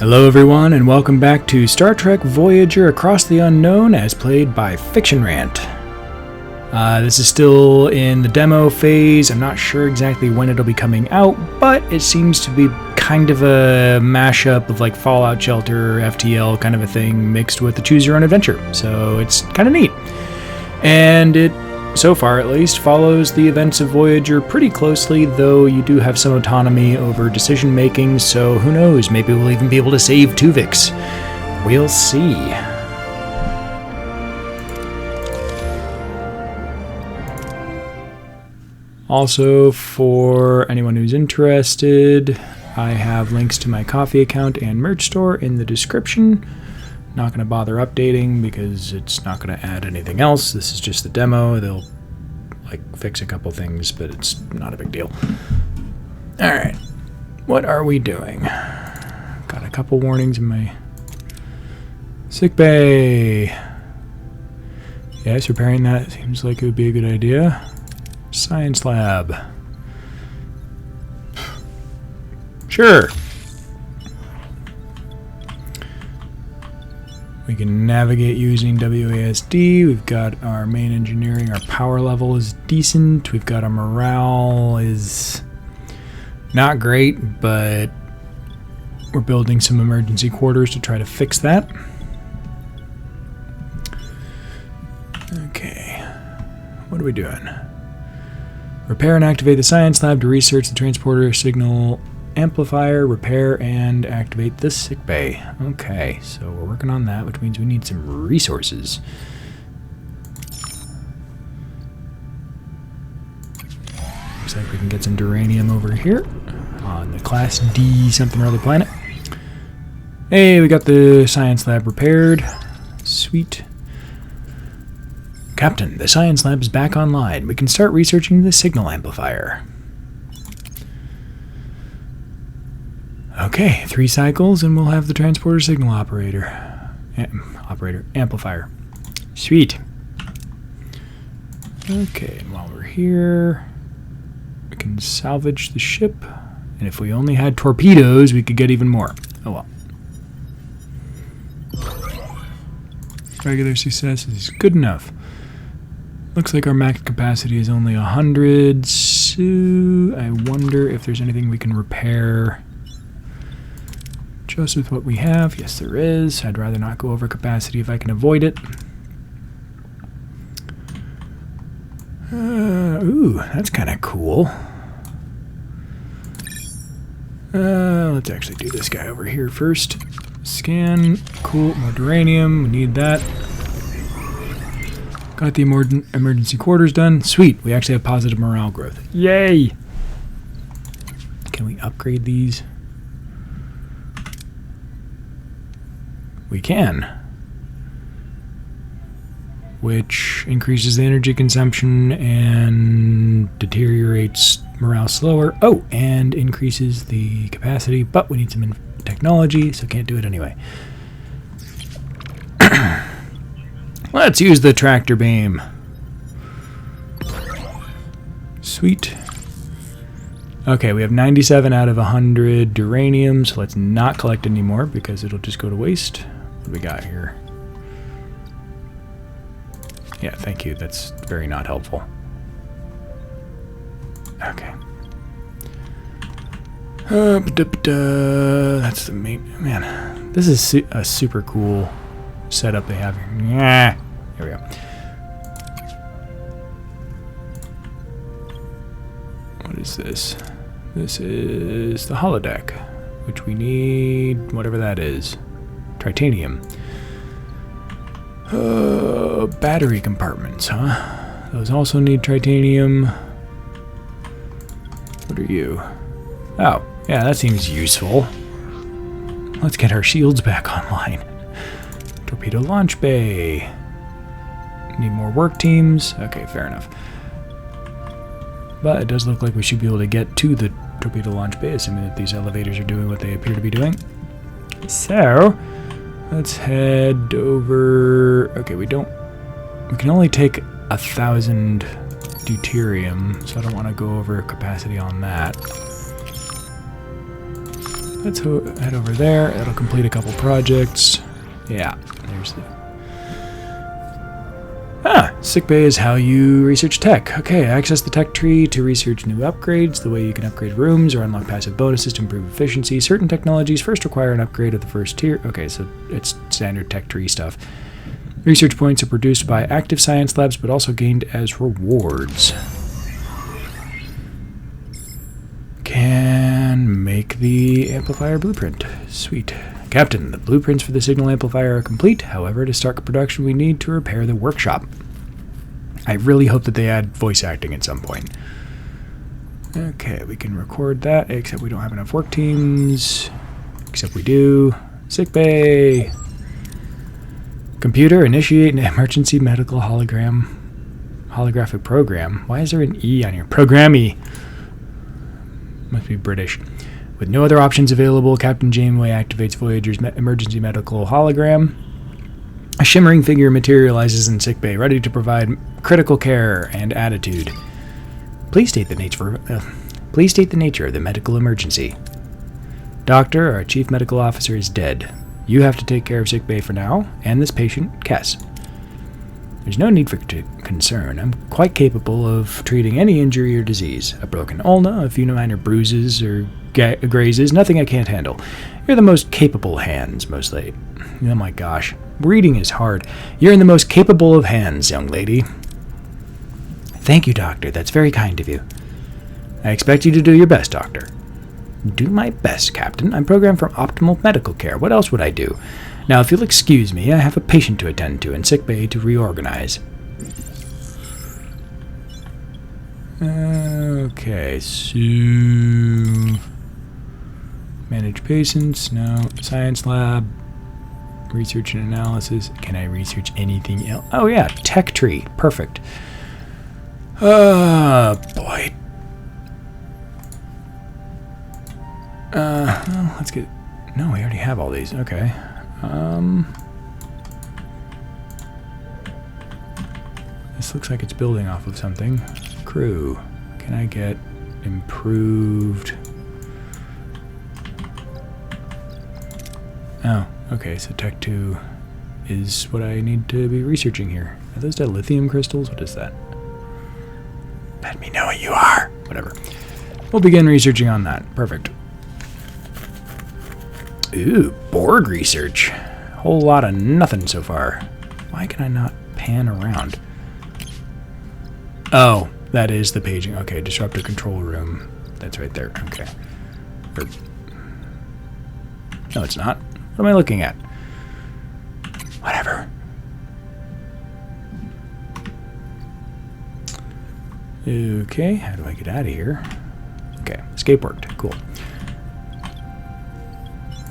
Hello everyone, and welcome back to Star Trek Voyager Across the Unknown as played by Fiction Rant. This is still in the demo phase. I'm not sure exactly when it'll be coming out, but it seems to be kind of a mashup of like Fallout Shelter, FTL kind of a thing mixed with the Choose Your Own Adventure. So it's kind of neat. And it, so far at least, follows the events of Voyager pretty closely, though you do have some autonomy over decision making, so who knows, maybe we'll even be able to save Tuvix. We'll see. Also, for anyone who's interested, I have links to my Ko-fi account and merch store in the description. Not going to bother updating because it's not going to add anything else. This is just the demo. They'll fix a couple things, but it's not a big deal. Alright, what are we doing? Got a couple warnings in my sickbay. Yes, repairing that seems like it would be a good idea. Science lab. Sure. We can navigate using WASD. We've got our main engineering. Our power level is decent. We've got our morale is not great, but we're building some emergency quarters to try to fix that. Okay. What are we doing? Repair and activate the science lab to research the transporter signal amplifier, repair and activate the sickbay. Okay, so we're working on that, which means we need some resources. Looks like we can get some duranium over here on the Class D something or other planet. Hey, we got the science lab repaired. Sweet. Captain, the science lab is back online. We can start researching the signal amplifier. Okay, 3 cycles and we'll have the transporter signal amplifier. Sweet. Okay, and while we're here, we can salvage the ship. And if we only had torpedoes, we could get even more. Oh well. Regular success is good enough. Looks like our max capacity is only 100, so I wonder if there's anything we can repair just with what we have. Yes, there is. I'd rather not go over capacity if I can avoid it. Ooh, that's kind of cool. Let's actually do this guy over here first. Scan. Cool. More duranium. We need that. Got the emergency quarters done. Sweet. We actually have positive morale growth. Yay! Can we upgrade these? We can. Which increases the energy consumption and deteriorates morale slower. Oh, and increases the capacity, but we need some technology, so can't do it anyway. Let's use the tractor beam. Sweet. Okay, we have 97 out of 100 duranium, so let's not collect anymore because it'll just go to waste. What do we got here? Yeah, thank you. That's very not helpful. Okay. That's the main... Man, this is a super cool setup they have here. Yeah. Here we go. What is this? This is the holodeck, which we need whatever that is. Titanium. Battery compartments, huh? Those also need titanium. What are you? Oh, yeah, that seems useful. Let's get our shields back online. Torpedo launch bay. Need more work teams. Okay, fair enough. But it does look like we should be able to get to the torpedo launch bay, assuming that these elevators are doing what they appear to be doing. So, let's head over... Okay, we can only take 1,000 deuterium, so I don't want to go over capacity on that. Let's head over there. That'll complete a couple projects. Yeah, there's the... Sickbay is how you research tech. Okay, access the tech tree to research new upgrades, the way you can upgrade rooms or unlock passive bonuses to improve efficiency. Certain technologies first require an upgrade of the first tier. Okay, so it's standard tech tree stuff. Research points are produced by active science labs, but also gained as rewards. Can make the amplifier blueprint. Sweet. Captain, the blueprints for the signal amplifier are complete. However, to start production, we need to repair the workshop. I really hope that they add voice acting at some point. Okay, we can record that, except we don't have enough work teams. Except we do. Sickbay. Computer, initiate an emergency medical holographic program. Why is there an E on here? Program-E. Must be British. With no other options available, Captain Janeway activates Voyager's emergency medical hologram. A shimmering figure materializes in sickbay, ready to provide critical care and attitude. Please state the nature of the medical emergency. Doctor, our chief medical officer, is dead. You have to take care of sickbay for now, and this patient, Kess. There's no need for concern. I'm quite capable of treating any injury or disease. A broken ulna, a few minor bruises or grazes, nothing I can't handle. You're the most capable hands, mostly. Oh my gosh. Reading is hard. You're in the most capable of hands, young lady. Thank you, Doctor. That's very kind of you. I expect you to do your best, Doctor. Do my best, Captain. I'm programmed for optimal medical care. What else would I do? Now, if you'll excuse me, I have a patient to attend to and sickbay to reorganize. Okay, so... Manage patients, no. Science lab. Research and analysis. Can I research anything else? Oh yeah, tech tree. Perfect. Boy. Well, let's get... No, we already have all these. Okay. This looks like it's building off of something. Crew. Can I get improved? Oh, okay, so Tech 2 is what I need to be researching here. Are those dilithium crystals? What is that? Let me know what you are. Whatever. We'll begin researching on that. Perfect. Ooh, Borg research. Whole lot of nothing so far. Why can I not pan around? Oh, that is the paging. Okay, disruptor control room. That's right there. Okay. No, it's not. What am I looking at? Whatever. Okay, how do I get out of here? Okay, escape worked. Cool.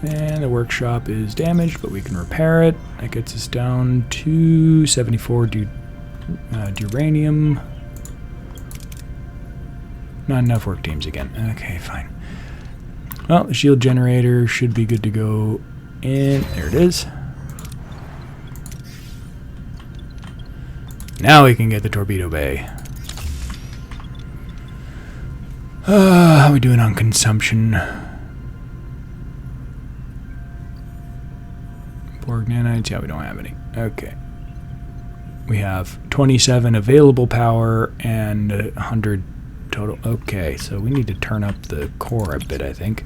And the workshop is damaged, but we can repair it. That gets us down to 74 duranium. Not enough work teams again. Okay, fine. Well, the shield generator should be good to go in. There it is. Now we can get the torpedo bay. How are we doing on consumption? Borg nanites? Yeah, we don't have any. Okay. We have 27 available power and 100 total. Okay, so we need to turn up the core a bit, I think.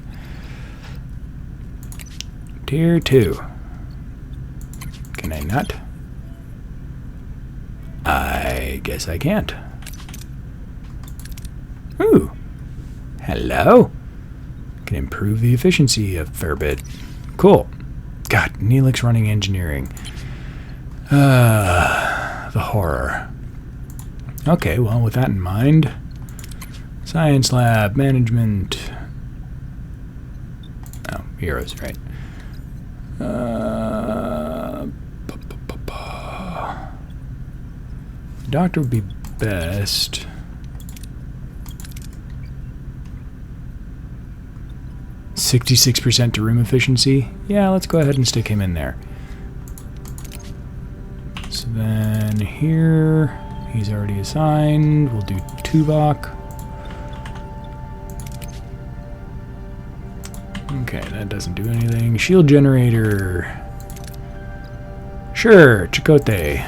Tier 2. Can I not? I guess I can't. Ooh. Hello. Can improve the efficiency a fair bit. Cool. God, Neelix running engineering. The horror. Okay, well, with that in mind, science lab, management. Oh, heroes, right. The doctor would be best. %66% to room efficiency. Yeah, let's go ahead and stick him in there. So then here, he's already assigned. We'll do Tuvok. Okay. Okay, that doesn't do anything. Shield generator. Sure, Chakotay.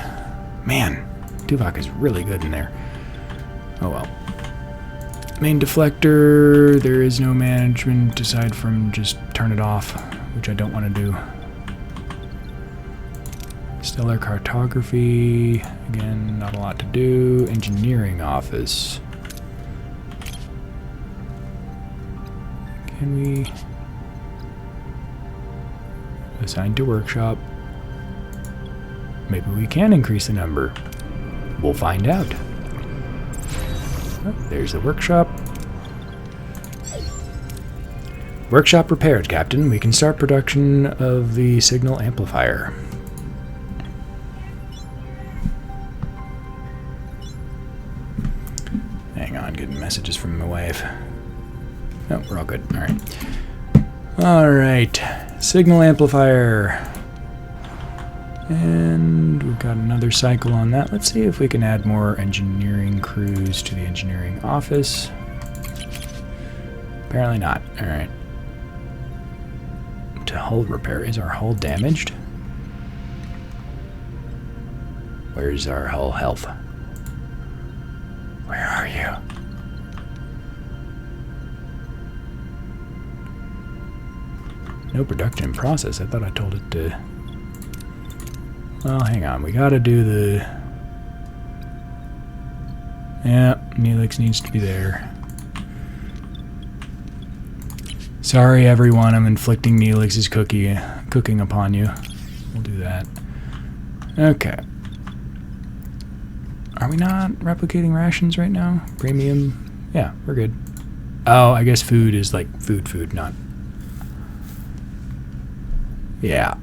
Man, Tuvok is really good in there. Oh well. Main deflector. There is no management aside from just turn it off, which I don't want to do. Stellar cartography. Again, not a lot to do. Engineering office. Can we assign to workshop? Maybe we can increase the number. We'll find out. Oh, there's the workshop. Workshop repaired, Captain. We can start production of the signal amplifier. Hang on, getting messages from my wife. No, we're all good. Alright. Alright. Signal amplifier. And we've got another cycle on that. Let's see if we can add more engineering crews to the engineering office. Apparently not. Alright. To hull repair. Is our hull damaged? Where's our hull health? Where are you? No production in process. I thought I told it to... Well, hang on. We gotta do the... Yeah, Neelix needs to be there. Sorry, everyone. I'm inflicting Neelix's cooking upon you. We'll do that. Okay. Are we not replicating rations right now? Premium? Yeah, we're good. Oh, I guess food is like food, not... Yeah.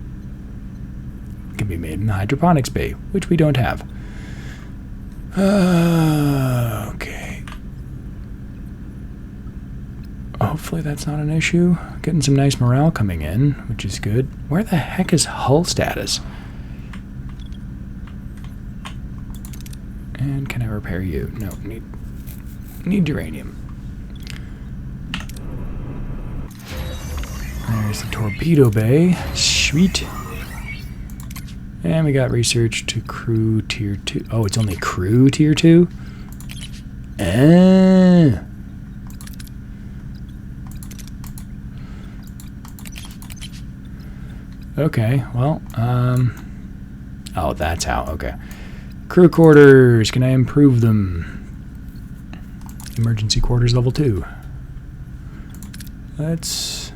Can be made in the hydroponics bay, which we don't have. Okay. Hopefully that's not an issue. Getting some nice morale coming in, which is good. Where the heck is hull status? And can I repair you? No, need uranium. There's the torpedo bay. Sweet. And we got research to crew tier 2. Oh, it's only crew tier 2? Okay, well, oh, that's how, okay. Crew quarters, can I improve them? Emergency quarters level 2. Let's...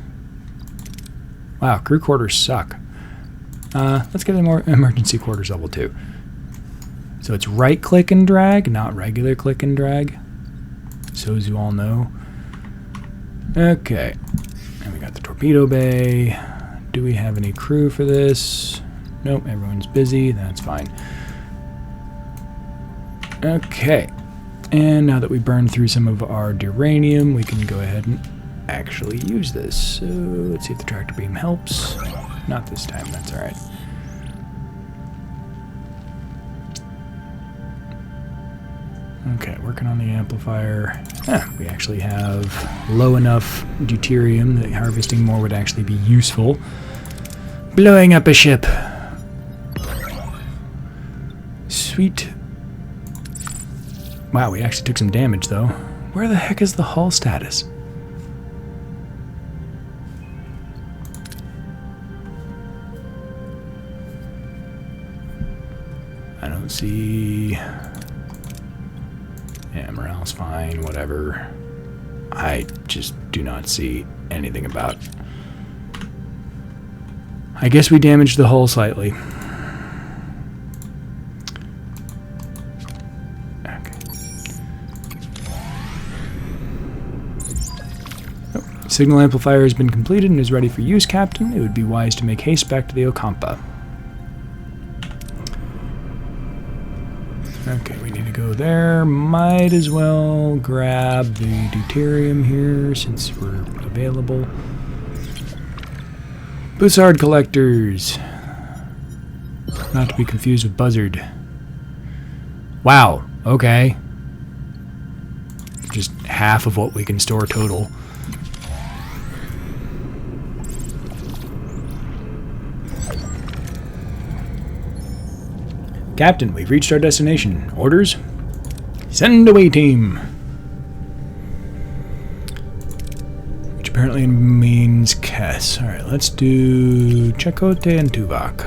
Wow, crew quarters suck. Let's get a more emergency quarters level 2. So it's right click and drag, not regular click and drag. So as you all know. Okay. And we got the torpedo bay. Do we have any crew for this? Nope, everyone's busy. That's fine. Okay. And now that we burned through some of our duranium, we can go ahead and actually use this. So let's see if the tractor beam helps. Not this time, that's alright. Okay, working on the amplifier. We actually have low enough deuterium that harvesting more would actually be useful. Blowing up a ship. Sweet. Wow, we actually took some damage though. Where the heck is the hull status? I don't see... Yeah, morale's fine, whatever. I just do not see anything about... I guess we damaged the hull slightly. Okay. Oh, signal amplifier has been completed and is ready for use, Captain. It would be wise to make haste back to the Ocampa. Okay, we need to go there. Might as well grab the deuterium here since we're available. Bussard collectors. Not to be confused with buzzard. Wow, okay. Just half of what we can store total. Captain, we've reached our destination. Orders? Send away team. Which apparently means Kess. Alright, let's do Chakotay and Tuvok.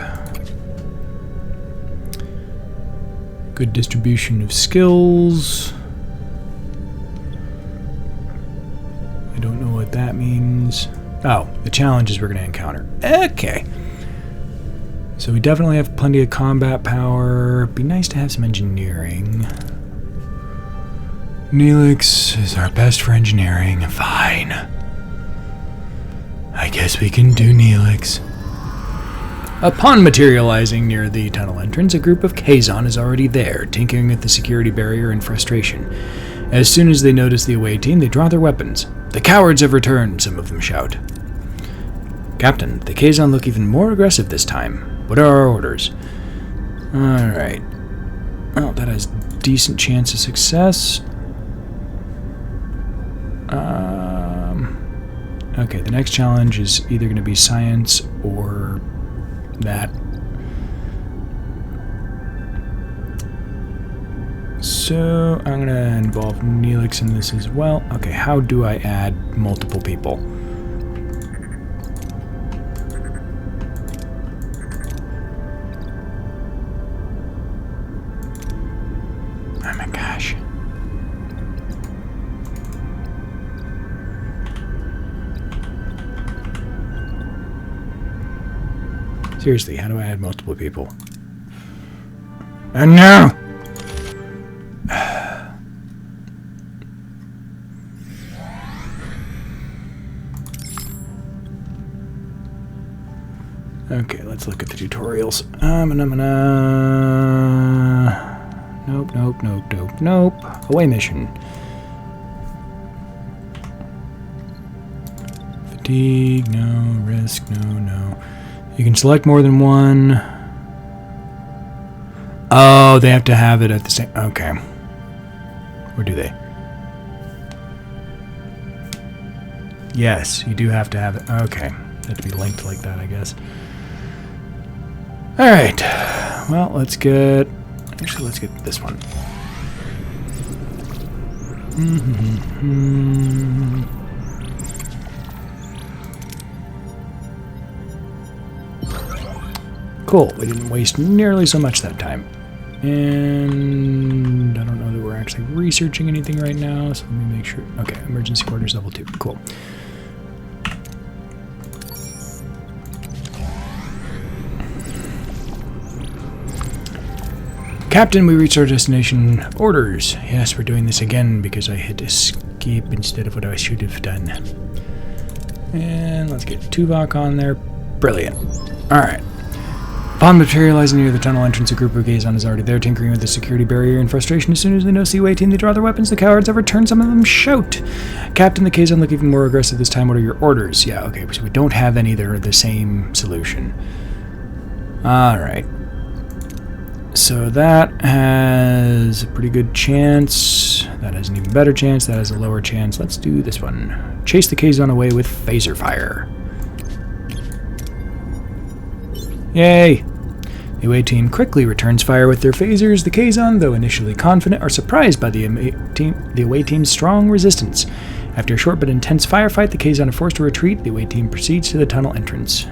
Good distribution of skills. I don't know what that means. Oh, the challenges we're going to encounter. Okay. So we definitely have plenty of combat power. Be nice to have some engineering. Neelix is our best for engineering. Fine. I guess we can do Neelix. Upon materializing near the tunnel entrance, a group of Kazon is already there, tinkering with the security barrier in frustration. As soon as they notice the away team, they draw their weapons. The cowards have returned, some of them shout. Captain, the Kazon look even more aggressive this time. What are our orders? Alright. Well, that has decent chance of success. Okay, the next challenge is either going to be science or that. So, I'm going to involve Neelix in this as well. Okay, how do I add multiple people? Oh my gosh. Seriously, how do I add multiple people? And no! Okay, let's look at the tutorials. Nope. Away mission. Fatigue, no. Risk, no. You can select more than one. Oh, they have to have it at the same... Okay. Or do they? Yes, you do have to have it. Okay. They have to be linked like that, I guess. Alright. Well, let's get... Actually, let's get this one. Cool. We didn't waste nearly so much that time. And I don't know that we're actually researching anything right now, so let me make sure. Okay, emergency quarters level 2. Cool. Captain, we reached our destination. Orders. Yes, we're doing this again because I hit escape instead of what I should have done. And let's get Tuvok on there. Brilliant. Alright. Upon materializing near the tunnel entrance, a group of Kazon is already there, tinkering with the security barrier in frustration. As soon as they notice the away team, they draw their weapons. The cowards have returned. Some of them shout. Captain, the Kazon look even more aggressive this time. What are your orders? Yeah, okay, so we don't have any that are the same solution. Alright. So that has a pretty good chance. That has an even better chance. That has a lower chance. Let's do this one. Chase the Kazon away with phaser fire. Yay! The away team quickly returns fire with their phasers. The Kazon, though initially confident, are surprised by the away team's strong resistance. After a short but intense firefight, the Kazon are forced to retreat. The away team proceeds to the tunnel entrance.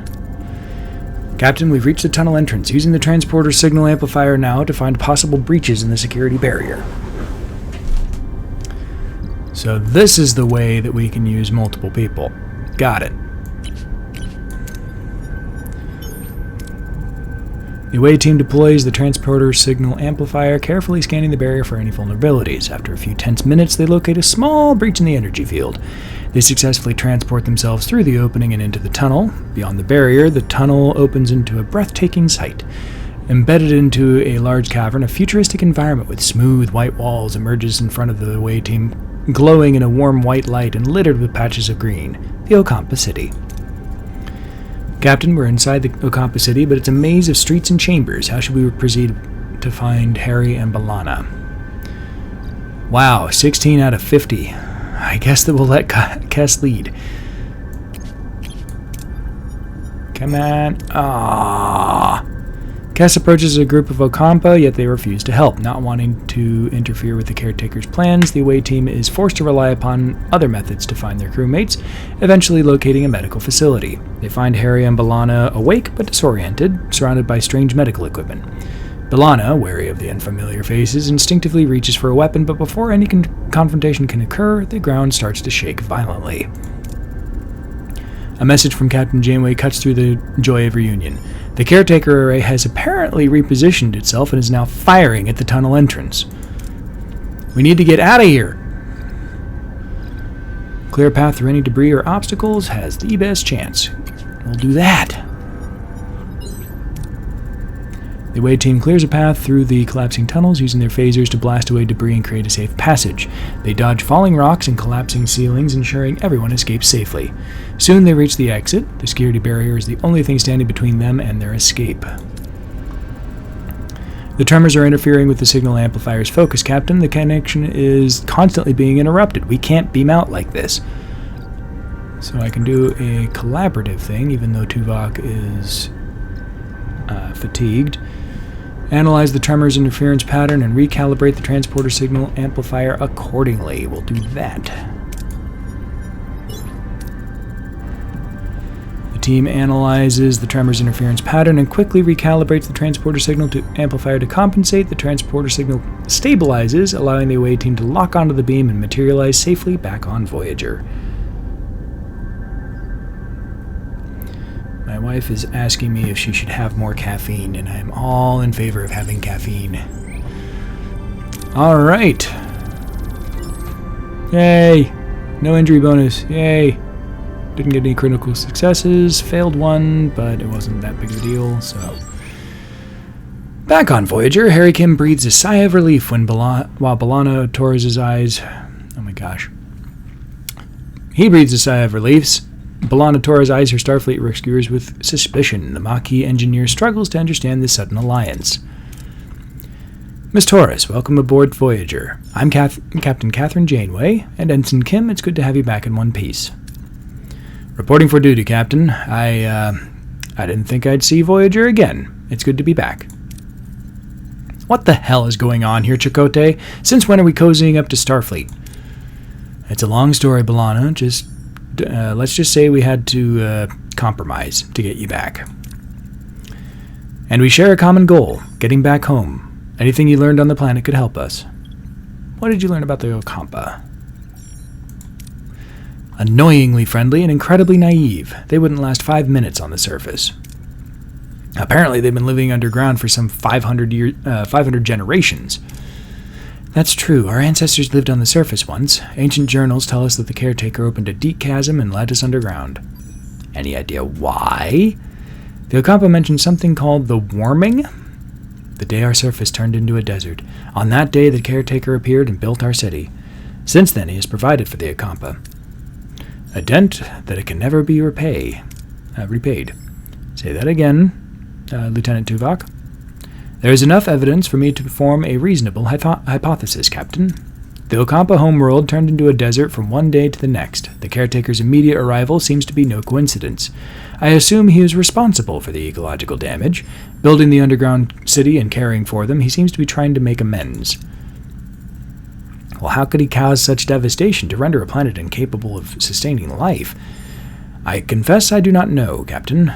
Captain, we've reached the tunnel entrance, using the transporter signal amplifier now to find possible breaches in the security barrier. So this is the way that we can use multiple people. Got it. The away team deploys the transporter signal amplifier, carefully scanning the barrier for any vulnerabilities. After a few tense minutes, they locate a small breach in the energy field. They successfully transport themselves through the opening and into the tunnel. Beyond the barrier, the tunnel opens into a breathtaking sight. Embedded into a large cavern, a futuristic environment with smooth white walls emerges in front of the away team, glowing in a warm white light and littered with patches of green. The Okampa City. Captain, we're inside the Okampa City, but it's a maze of streets and chambers. How should we proceed to find Harry and B'Elanna? Wow, 16 out of 50. I guess that we'll let Kess lead. Come on. Come Cass approaches a group of Ocampa, yet they refuse to help. Not wanting to interfere with the caretaker's plans, the away team is forced to rely upon other methods to find their crewmates, eventually locating a medical facility. They find Harry and B'Elanna awake but disoriented, surrounded by strange medical equipment. B'Elanna, wary of the unfamiliar faces, instinctively reaches for a weapon, but before any confrontation can occur, the ground starts to shake violently. A message from Captain Janeway cuts through the joy of reunion. The caretaker array has apparently repositioned itself and is now firing at the tunnel entrance. We need to get out of here! Clear a path through any debris or obstacles has the best chance. We'll do that. The away team clears a path through the collapsing tunnels using their phasers to blast away debris and create a safe passage. They dodge falling rocks and collapsing ceilings, ensuring everyone escapes safely. Soon they reach the exit. The security barrier is the only thing standing between them and their escape. The tremors are interfering with the signal amplifier's focus, Captain. The connection is constantly being interrupted. We can't beam out like this. So I can do a collaborative thing, even though Tuvok is fatigued. Analyze the tremors interference pattern and recalibrate the transporter signal amplifier accordingly. We'll do that. The team analyzes the tremors interference pattern and quickly recalibrates the transporter signal to amplifier to compensate. The transporter signal stabilizes, allowing the away team to lock onto the beam and materialize safely back on Voyager. My wife is asking me if she should have more caffeine, and I'm all in favor of having caffeine. Alright. Yay! No injury bonus. Yay! Didn't get any critical successes. Failed one, but it wasn't that big of a deal, so... Back on Voyager, Harry Kim breathes a sigh of relief while B'Elanna Torres' eyes... Oh my gosh. He breathes a sigh of relief. B'Elanna Torres eyes her Starfleet rescuers with suspicion. The Maquis engineer struggles to understand this sudden alliance. Miss Torres, welcome aboard Voyager. I'm Captain Catherine Janeway, and Ensign Kim, it's good to have you back in one piece. Reporting for duty, Captain. I didn't think I'd see Voyager again. It's good to be back. What the hell is going on here, Chakotay? Since when are we cozying up to Starfleet? It's a long story, B'Elanna. Let's just say we had to compromise to get you back. And we share a common goal, getting back home. Anything you learned on the planet could help us. What did you learn about the Ocampa? Annoyingly friendly and incredibly naive. They wouldn't last 5 minutes on the surface. Apparently they've been living underground for some 500 generations. That's true. Our ancestors lived on the surface once. Ancient journals tell us that the caretaker opened a deep chasm and led us underground. Any idea why? The Ocampa mentioned something called the warming. The day our surface turned into a desert. On that day, the caretaker appeared and built our city. Since then, he has provided for the Ocampa. A debt that it can never be repaid. Say that again, Lieutenant Tuvok. There is enough evidence for me to form a reasonable hypothesis, Captain. The Ocampa homeworld turned into a desert from one day to the next. The caretaker's immediate arrival seems to be no coincidence. I assume he is responsible for the ecological damage. Building the underground city and caring for them, he seems to be trying to make amends. Well, how could he cause such devastation to render a planet incapable of sustaining life? I confess I do not know, Captain.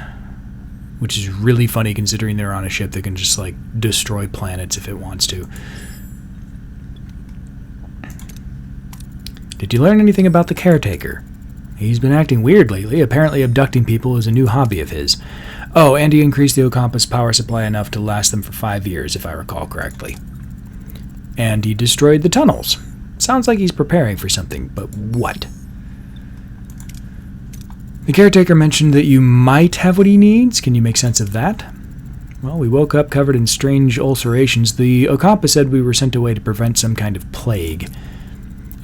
Which is really funny considering they're on a ship that can just, destroy planets if it wants to. Did you learn anything about the caretaker? He's been acting weird lately. Apparently abducting people is a new hobby of his. Oh, and he increased the Ocampa's power supply enough to last them for 5 years, if I recall correctly. And he destroyed the tunnels. Sounds like he's preparing for something, but what? The caretaker mentioned that you might have what he needs. Can you make sense of that? Well, we woke up covered in strange ulcerations. The Ocampa said we were sent away to prevent some kind of plague.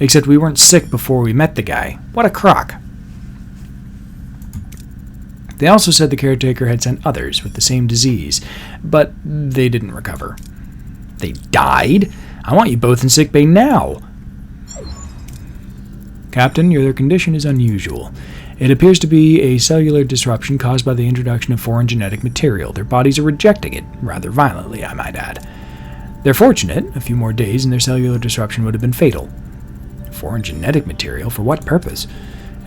Except we weren't sick before we met the guy. What a crock. They also said the caretaker had sent others with the same disease, but they didn't recover. They died? I want you both in sickbay now. Captain, your condition is unusual. It appears to be a cellular disruption caused by the introduction of foreign genetic material. Their bodies are rejecting it, rather violently, I might add. They're fortunate. A few more days and their cellular disruption would have been fatal. Foreign genetic material? For what purpose?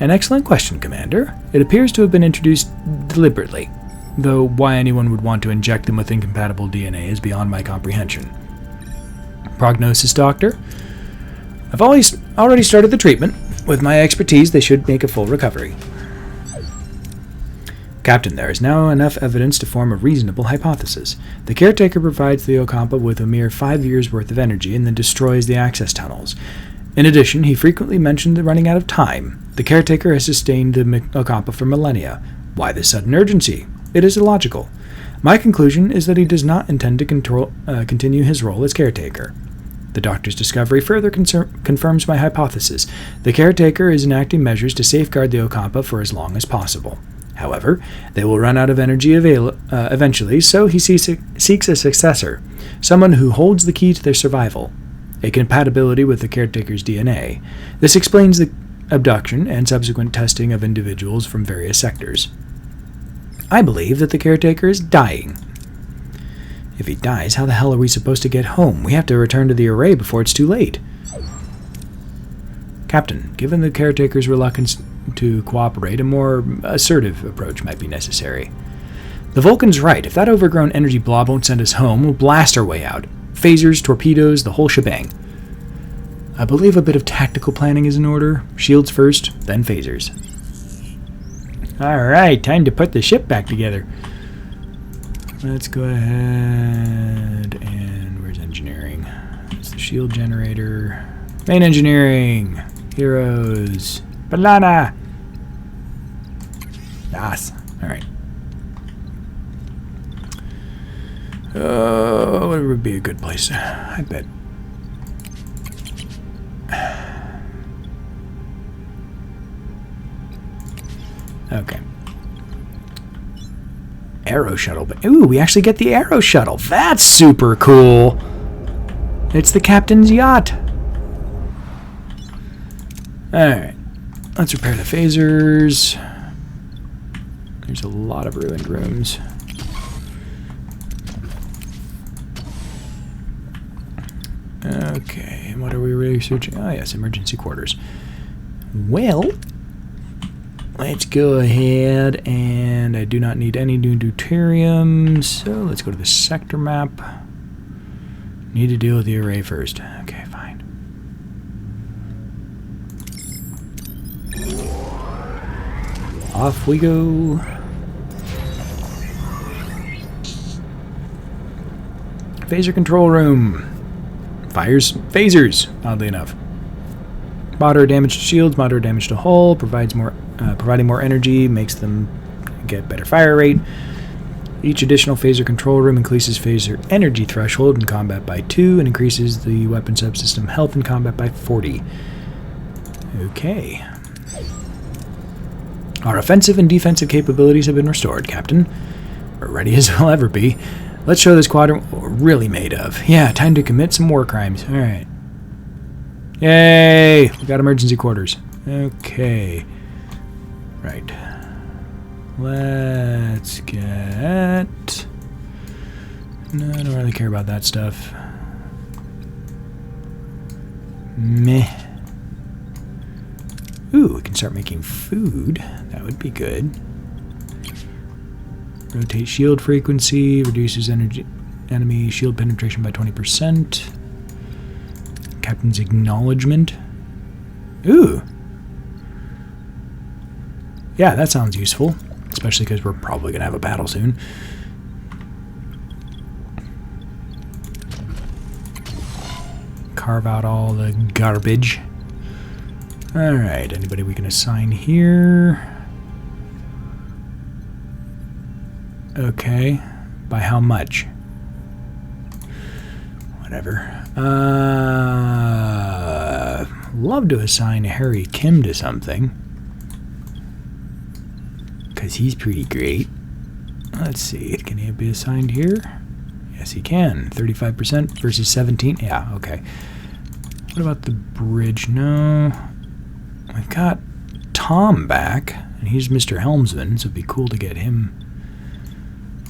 An excellent question, Commander. It appears to have been introduced deliberately, though why anyone would want to inject them with incompatible DNA is beyond my comprehension. Prognosis, Doctor? I've already started the treatment. With my expertise, they should make a full recovery. Captain, there is now enough evidence to form a reasonable hypothesis. The caretaker provides the Ocampa with a mere 5 years' worth of energy and then destroys the access tunnels. In addition, he frequently mentioned the running out of time. The caretaker has sustained the Ocampa for millennia. Why this sudden urgency? It is illogical. My conclusion is that he does not intend to continue his role as caretaker. The doctor's discovery further confirms my hypothesis. The caretaker is enacting measures to safeguard the Ocampa for as long as possible. However, they will run out of energy eventually, so he seeks a successor, someone who holds the key to their survival, a compatibility with the caretaker's DNA. This explains the abduction and subsequent testing of individuals from various sectors. I believe that the caretaker is dying. If he dies, how the hell are we supposed to get home? We have to return to the array before it's too late. Captain, given the caretaker's reluctance to cooperate, a more assertive approach might be necessary. The Vulcan's right. If that overgrown energy blob won't send us home, we'll blast our way out. Phasers, torpedoes, the whole shebang. I believe a bit of tactical planning is in order. Shields first, then phasers. Alright, time to put the ship back together. Let's go ahead and... where's engineering? It's the shield generator. Main engineering. Heroes. Banana! Yes. Alright. Oh, what would be a good place? I bet. Okay. Aero shuttle. Ooh, we actually get the aero shuttle. That's super cool. It's the captain's yacht. Alright. Let's repair the phasers. There's a lot of ruined rooms. Okay, and what are we researching? Oh yes, emergency quarters. Well, let's go ahead, and I do not need any new deuterium, so let's go to the sector map. Need to deal with the array first. Okay, fine. Off we go. Phaser control room. Fires phasers, oddly enough. Moderate damage to shields, moderate damage to hull, providing more energy, makes them get better fire rate. Each additional phaser control room increases phaser energy threshold in combat by 2 and increases the weapon subsystem health in combat by 40. Okay. Our offensive and defensive capabilities have been restored, Captain. We're ready as we'll ever be. Let's show this quadrant what we're really made of. Yeah, time to commit some war crimes. Alright. Yay! We got emergency quarters. Okay. Right. Let's get... No, I don't really care about that stuff. Meh. Ooh, we can start making food. That would be good. Rotate shield frequency, reduces enemy shield penetration by 20%. Captain's acknowledgement. Ooh. Yeah, that sounds useful. Especially because we're probably going to have a battle soon. Carve out all the garbage. Alright, anybody we can assign here? Okay. By how much? Whatever. Love to assign Harry Kim to something. Because he's pretty great. Let's see. Can he be assigned here? Yes, he can. 35% versus 17. Yeah, okay. What about the bridge? No. We've got Tom back, and he's Mr. Helmsman, so it'd be cool to get him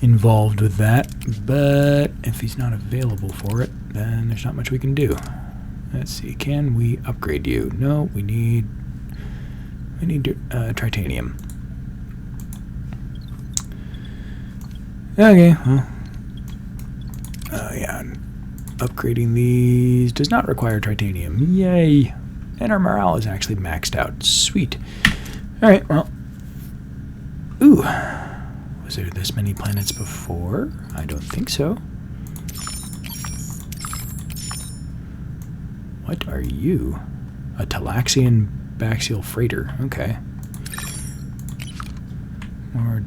involved with that. But if he's not available for it, then there's not much we can do. Let's see, can we upgrade you? No, we need titanium. Okay, well, yeah, upgrading these does not require titanium. Yay! And our morale is actually maxed out. Sweet. Alright, well. Ooh. Was there this many planets before? I don't think so. What are you? A Talaxian Baxial freighter. Okay. More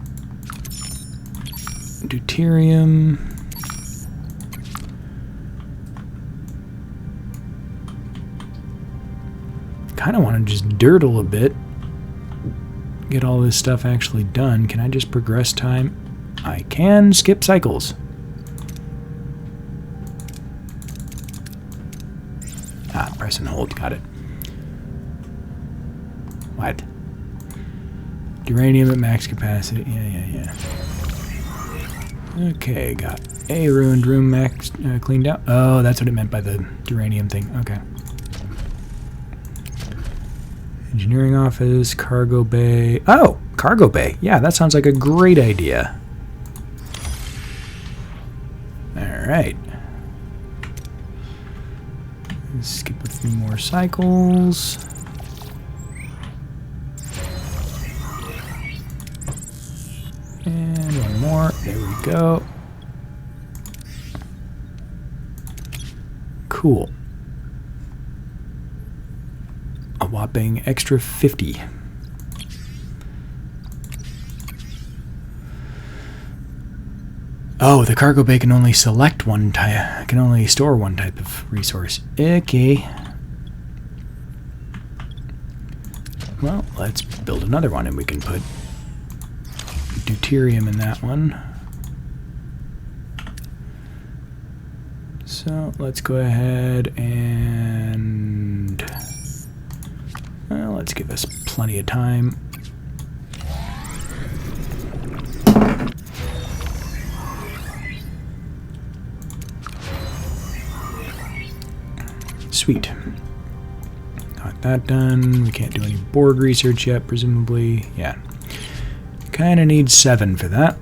deuterium. Kind of want to just dirtle a bit. Get all this stuff actually done. Can I just progress time? I can skip cycles. Ah, press and hold. Got it. What? Uranium at max capacity. Yeah. Okay, got a ruined room max cleaned out. Oh, that's what it meant by the uranium thing. Okay. Engineering office, cargo bay. Oh, cargo bay. Yeah, that sounds like a great idea. All right. Skip a few more cycles. And one more. There we go. Cool. A whopping extra 50. Oh, the cargo bay can only select one type. Can only store one type of resource. Okay. Well, let's build another one, and we can put deuterium in that one. So let's go ahead and well, let's give us plenty of time. Sweet. Got that done. We can't do any board research yet, presumably. Yeah. Kind of need 7 for that.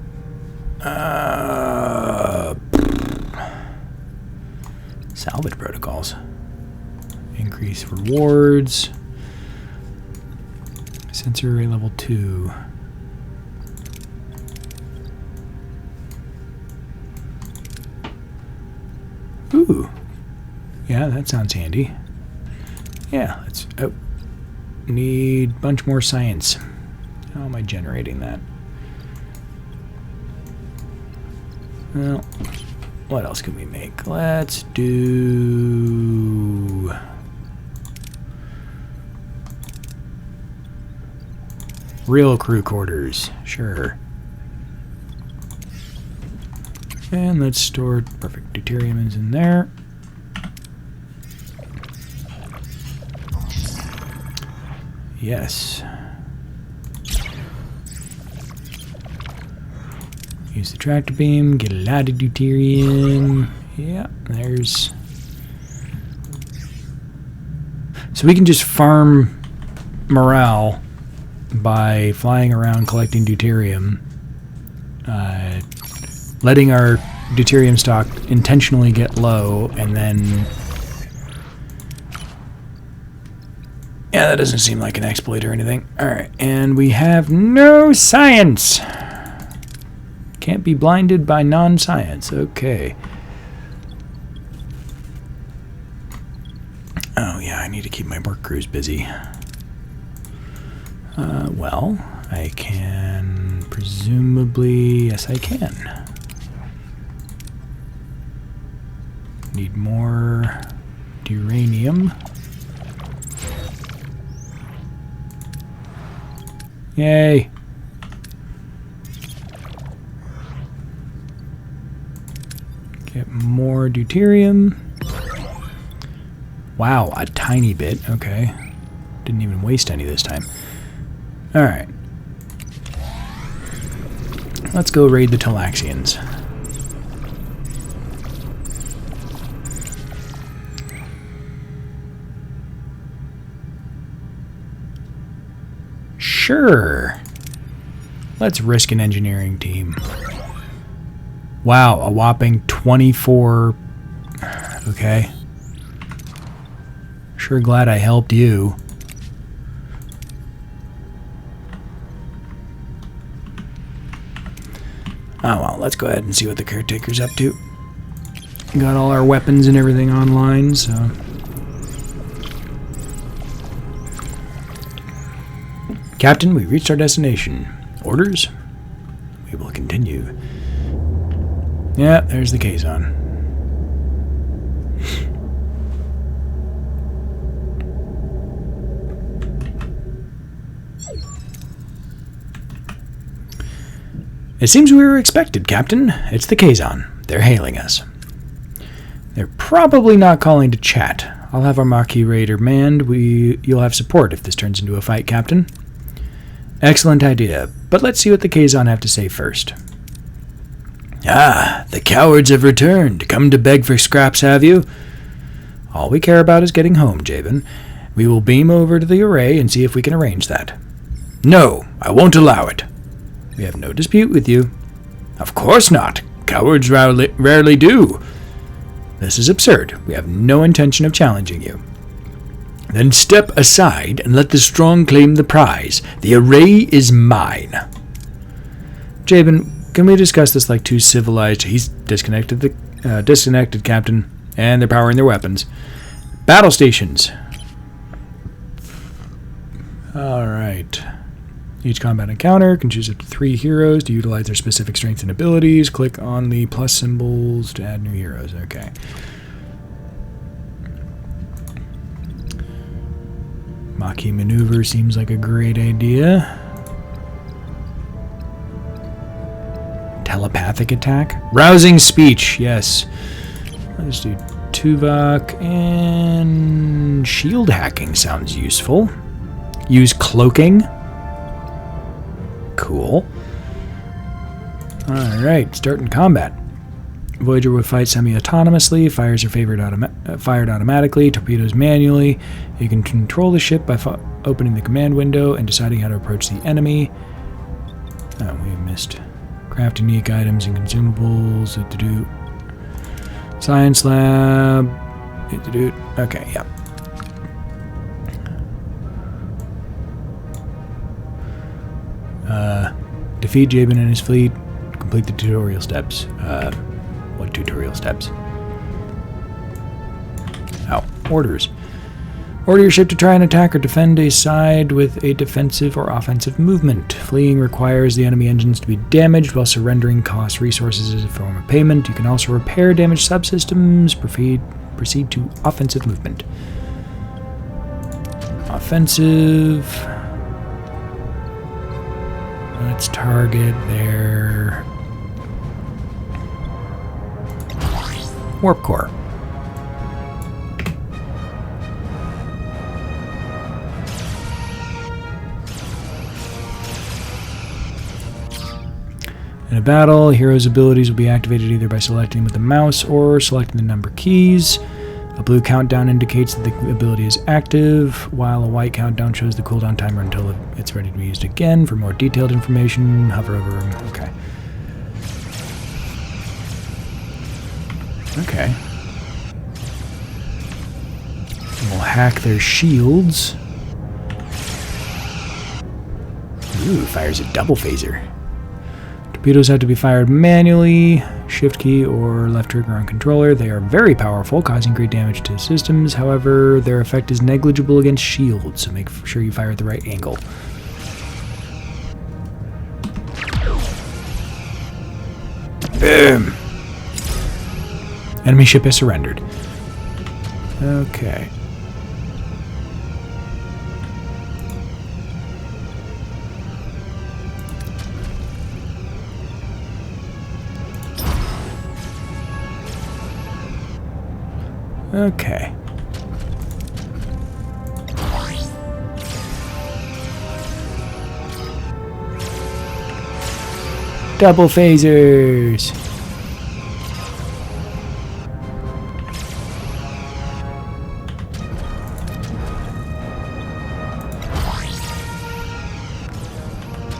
Salvage protocols. Increase rewards. Sensor array level 2. Ooh. Yeah, that sounds handy. Yeah, let's... Oh. Need a bunch more science. How am I generating that? Well, what else can we make? Let's do... real crew quarters. Sure. And let's store... Perfect. Deuterium is in there. Yes. Use the tractor beam, get a lot of deuterium. Yeah, there's... So we can just farm morale by flying around collecting deuterium, letting our deuterium stock intentionally get low, and then... Yeah, that doesn't seem like an exploit or anything. Alright, and we have no science! Can't be blinded by non-science. Okay. Oh, yeah, I need to keep my work crews busy. Well, I can presumably... Yes, I can. Need more uranium. Yay! Get more deuterium. Wow, a tiny bit. Okay. Didn't even waste any this time. Alright. Let's go raid the Talaxians. Sure. Let's risk an engineering team. Wow, a whopping 24. Okay. Sure glad I helped you. Oh well, let's go ahead and see what the caretaker's up to. Got all our weapons and everything online, so... Captain, we reached our destination. Orders? We will continue. Yeah, there's the Kazon. It seems we were expected, Captain. It's the Kazon. They're hailing us. They're probably not calling to chat. I'll have our Maquis Raider manned. You'll have support if this turns into a fight, Captain. Excellent idea, but let's see what the Kazon have to say first. Ah, the cowards have returned. Come to beg for scraps, have you? All we care about is getting home, Jabin. We will beam over to the array and see if we can arrange that. No, I won't allow it. We have no dispute with you. Of course not. Cowards rarely do. This is absurd. We have no intention of challenging you. Then step aside and let the strong claim the prize. The array is mine. Jabin, can we discuss this like two civilized... He's disconnected, Captain, and they're powering their weapons. Battle stations. Alright. Each combat encounter can choose up to 3 heroes to utilize their specific strengths and abilities. Click on the plus symbols to add new heroes. Okay. Maquis maneuver seems like a great idea. Telepathic attack. Rousing speech, yes. Let's do Tuvok, and shield hacking sounds useful. Use cloaking. Cool. Alright, starting combat. Voyager will fight semi-autonomously. Fires are fired automatically. Torpedoes manually. You can control the ship by opening the command window and deciding how to approach the enemy. Oh, we missed. Craft unique items and consumables. Science lab. Okay, yeah. Defeat Jabin and his fleet. Complete the tutorial steps. What tutorial steps? Oh, orders. Order your ship to try and attack or defend a side with a defensive or offensive movement. Fleeing requires the enemy engines to be damaged, while surrendering costs resources as a form of payment. You can also repair damaged subsystems. Proceed to offensive movement. Offensive. Let's target their warp core. In a battle, a hero's abilities will be activated either by selecting with the mouse or selecting the number keys. A blue countdown indicates that the ability is active, while a white countdown shows the cooldown timer until it's ready to be used again. For more detailed information, hover over... Okay. Okay. We'll hack their shields. Ooh, fires a double phaser. Torpedoes have to be fired manually, shift key or left trigger on controller. They are very powerful, causing great damage to systems. However, their effect is negligible against shields, so make sure you fire at the right angle. Boom! Enemy ship has surrendered. Okay. Okay. Double phasers!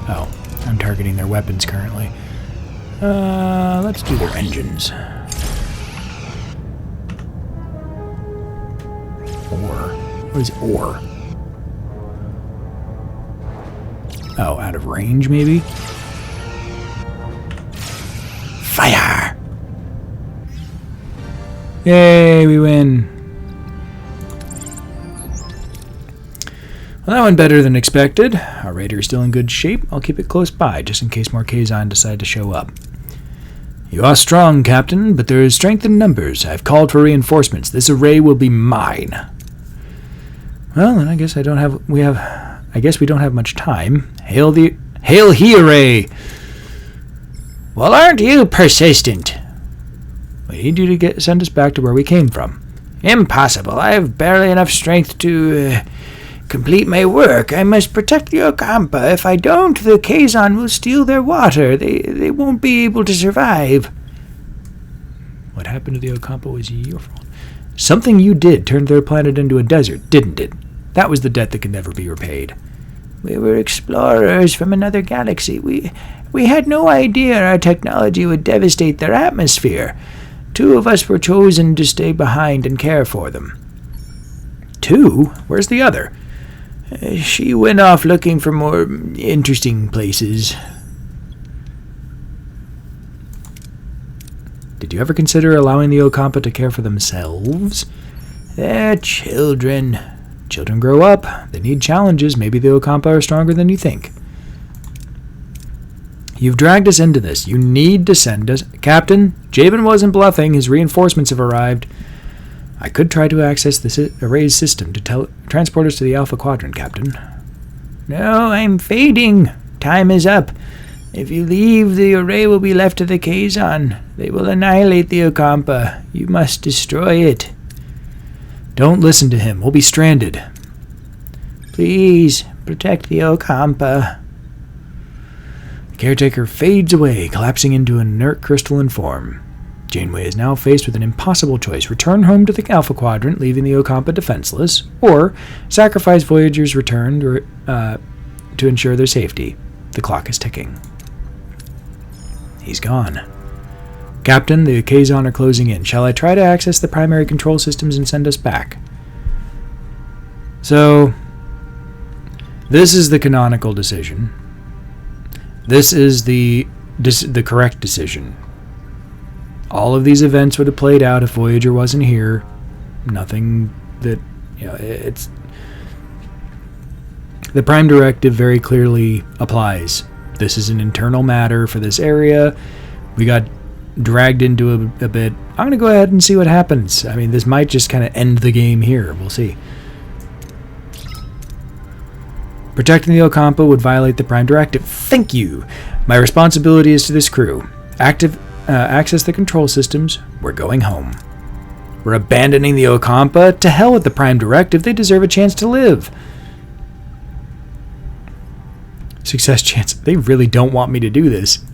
Oh, I'm targeting their weapons currently. Let's do their engines. Ore. What is ore? Oh, out of range, maybe? Fire! Yay, we win. Well, that went better than expected. Our raider is still in good shape. I'll keep it close by, just in case more Kazon decide to show up. You are strong, Captain, but there is strength in numbers. I've called for reinforcements. This array will be mine. Well, then I guess I guess we don't have much time. Hail he array! Well, aren't you persistent? We need you to send us back to where we came from. Impossible. I have barely enough strength to complete my work. I must protect the Ocampa. If I don't, the Kazon will steal their water. They won't be able to survive. What happened to the Ocampa was your fault. Something you did turned their planet into a desert, didn't it? That was the debt that could never be repaid. We were explorers from another galaxy. We had no idea our technology would devastate their atmosphere. 2 of us were chosen to stay behind and care for them. 2? Where's the other? She went off looking for more interesting places. Did you ever consider allowing the Ocampa to care for themselves? They're children. Children grow up. They need challenges. Maybe the Ocampa are stronger than you think. You've dragged us into this. You need to send us... Captain, Jabin wasn't bluffing. His reinforcements have arrived. I could try to access the array's system to transport us to the Alpha Quadrant, Captain. No, I'm fading. Time is up. If you leave, the array will be left to the Kazon. They will annihilate the Ocampa. You must destroy it. Don't listen to him. We'll be stranded. Please, protect the Ocampa. The caretaker fades away, collapsing into an inert crystalline form. Janeway is now faced with an impossible choice. Return home to the Alpha Quadrant, leaving the Ocampa defenseless, or sacrifice Voyager's return to ensure their safety. The clock is ticking. He's gone. Captain, the Kazon are closing in. Shall I try to access the primary control systems and send us back? So, this is the canonical decision. This is the correct decision. All of these events would have played out if Voyager wasn't here. Nothing that, it's... The Prime Directive very clearly applies. This is an internal matter for this area. We got dragged into a bit. I'm going to go ahead and see what happens. I mean, this might just kind of end the game here. We'll see. Protecting the Ocampa would violate the Prime Directive. Thank you. My responsibility is to this crew. Access the control systems. We're going home. We're abandoning the Ocampa. To hell with the Prime Directive. They deserve a chance to live. Success chance. They really don't want me to do this.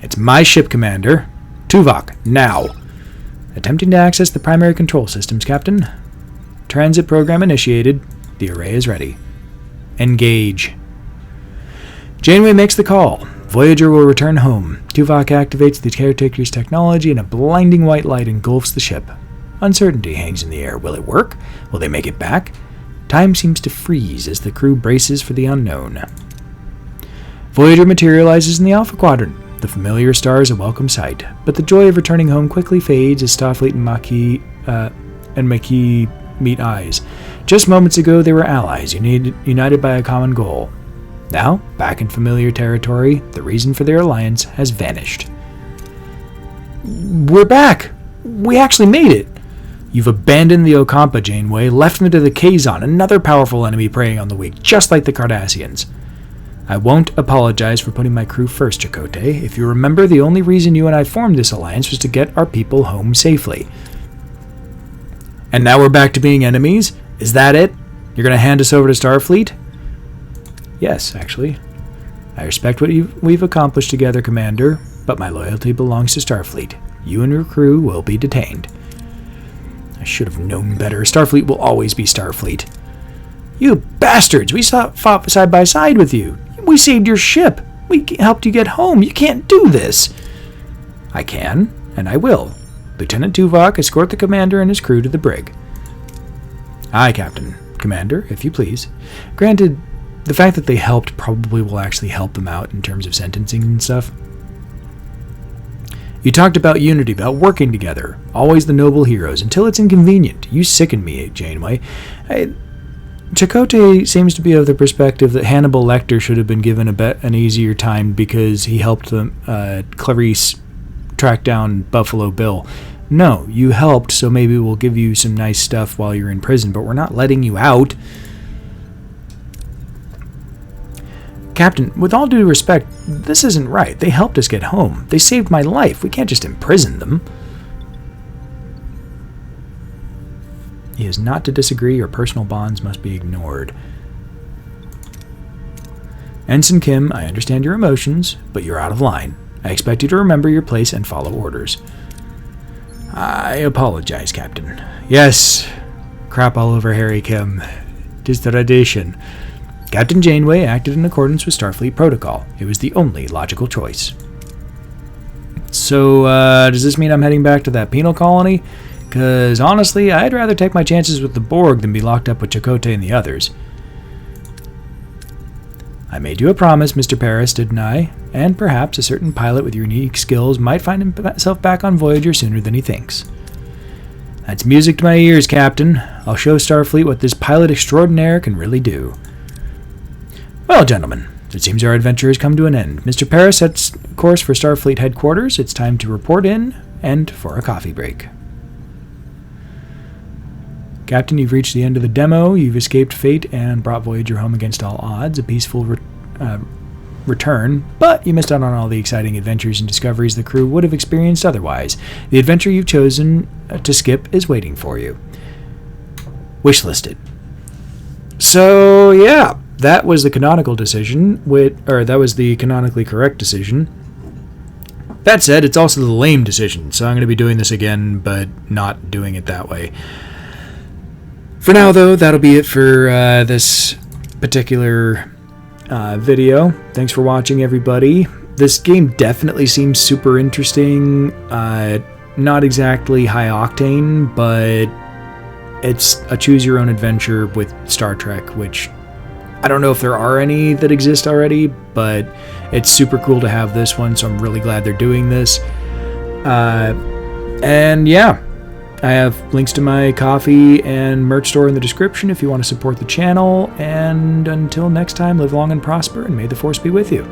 It's my ship, Commander. Tuvok, now. Attempting to access the primary control systems, Captain. Transit program initiated. The array is ready. Engage. Janeway makes the call. Voyager will return home. Tuvok activates the caretaker's technology and a blinding white light engulfs the ship. Uncertainty hangs in the air. Will it work? Will they make it back? Time seems to freeze as the crew braces for the unknown. Voyager materializes in the Alpha Quadrant. The familiar star is a welcome sight, but the joy of returning home quickly fades as Starfleet and Maquis meet eyes. Just moments ago, they were allies, united by a common goal. Now, back in familiar territory, the reason for their alliance has vanished. We're back! We actually made it! You've abandoned the Ocampa, Janeway, left them to the Kazon, another powerful enemy preying on the weak, just like the Cardassians. I won't apologize for putting my crew first, Chakotay. If you remember, the only reason you and I formed this alliance was to get our people home safely. And now we're back to being enemies? Is that it? You're going to hand us over to Starfleet? Yes, actually. I respect what we've accomplished together, Commander, but my loyalty belongs to Starfleet. You and your crew will be detained. I should have known better. Starfleet will always be Starfleet. You bastards! We fought side by side with you. We saved your ship. We helped you get home. You can't do this. I can, and I will. Lieutenant Tuvok, escort the commander and his crew to the brig. Aye, Captain. Commander, if you please. Granted, the fact that they helped probably will actually help them out in terms of sentencing and stuff. You talked about unity, about working together. Always the noble heroes, until it's inconvenient. You sicken me, Janeway. Chakotay seems to be of the perspective that Hannibal Lecter should have been given an easier time because he helped them, Clarice track down Buffalo Bill. No, you helped, so maybe we'll give you some nice stuff while you're in prison, but we're not letting you out. Captain, with all due respect, this isn't right. They helped us get home. They saved my life. We can't just imprison them. He is not to disagree. Your personal bonds must be ignored. Ensign Kim, I understand your emotions, but you're out of line. I expect you to remember your place and follow orders. I apologize, Captain. Yes, crap all over Harry Kim. 'Tis tradition. Captain Janeway acted in accordance with Starfleet protocol. It was the only logical choice. So, does this mean I'm heading back to that penal colony? Because, honestly, I'd rather take my chances with the Borg than be locked up with Chakotay and the others. I made you a promise, Mr. Paris, didn't I? And perhaps a certain pilot with unique skills might find himself back on Voyager sooner than he thinks. That's music to my ears, Captain. I'll show Starfleet what this pilot extraordinaire can really do. Well, gentlemen, it seems our adventure has come to an end. Mr. Paris sets course for Starfleet headquarters. It's time to report in and for a coffee break. Captain, you've reached the end of the demo. You've escaped fate and brought Voyager home against all odds. A peaceful return, but you missed out on all the exciting adventures and discoveries the crew would have experienced otherwise. The adventure you've chosen to skip is waiting for you. Wishlisted. So, yeah, that was the canonical decision, that was the canonically correct decision. That said, it's also the lame decision, so I'm going to be doing this again, but not doing it that way. For now, though, that'll be it for this particular video. Thanks for watching, everybody. This game definitely seems super interesting. Not exactly high octane, but it's a choose-your-own-adventure with Star Trek, which I don't know if there are any that exist already, but it's super cool to have this one, so I'm really glad they're doing this. And yeah. I have links to my coffee and merch store in the description if you want to support the channel. And until next time, live long and prosper, and may the Force be with you.